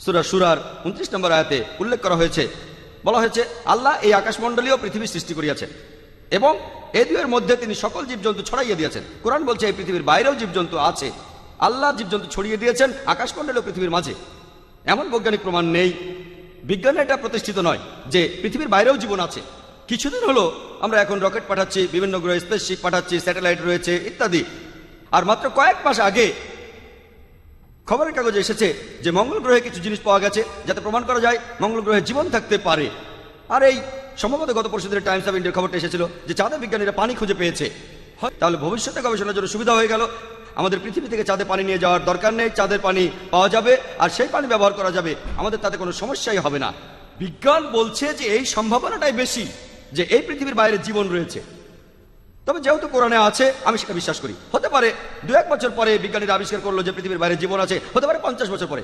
সূরা সূরার 29 নম্বর আয়াতে উল্লেখ করা হয়েছে, বলা হয়েছে আল্লাহ এই আকাশমণ্ডলীয় পৃথিবী সৃষ্টি করিয়াছেন এবং এই দুয়ের মধ্যে তিনি সকল জীবজন্তু ছড়াইয়া দিয়েছেন। কোরআন বলছে এই পৃথিবীর বাইরেও জীবজন্তু আছে, আল্লাহ জীবজন্তু ছড়িয়ে দিয়েছেন আকাশমণ্ডলীয় পৃথিবীর মাঝে। এমন বৈজ্ঞানিক প্রমাণ নেই, বিজ্ঞানে এটা প্রতিষ্ঠিত নয় যে পৃথিবীর বাইরেও জীবন আছে। কিছুদিন হলো আমরা এখন রকেট পাঠাচ্ছি, বিভিন্ন গ্রহে স্পেসশিপ পাঠাচ্ছি, স্যাটেলাইট রয়েছে ইত্যাদি। আর মাত্র কয়েক মাস আগে খবরের কাগজে এসেছে যে মঙ্গল গ্রহে কিছু জিনিস পাওয়া গেছে যাতে প্রমাণ করা যায় মঙ্গল গ্রহে জীবন থাকতে পারে। আর এই সম্ভবত গত পরশুদিনের টাইমস অফ ইন্ডিয়ার খবরটা এসেছিল যে চাঁদে বিজ্ঞানীরা পানি খুঁজে পেয়েছে। তাহলে ভবিষ্যতে গবেষণার জন্য সুবিধা হয়ে গেল, আমাদের পৃথিবী থেকে চাঁদে পানি নিয়ে যাওয়ার দরকার নেই, চাঁদের পানি পাওয়া যাবে আর সেই পানি ব্যবহার করা যাবে, আমাদের তাতে কোনো সমস্যাই হবে না। বিজ্ঞান বলছে যে এই সম্ভাবনাটাই বেশি যে এই পৃথিবীর বাইরে জীবন রয়েছে। তবে যেহেতু কোরআনে আছে আমি সেটা বিশ্বাস করি। হতে পারে 2-1 বছর পরে বিজ্ঞানীরা আবিষ্কার করলো যে পৃথিবীর বাইরে জীবন আছে, হতে পারে 50 বছর পরে।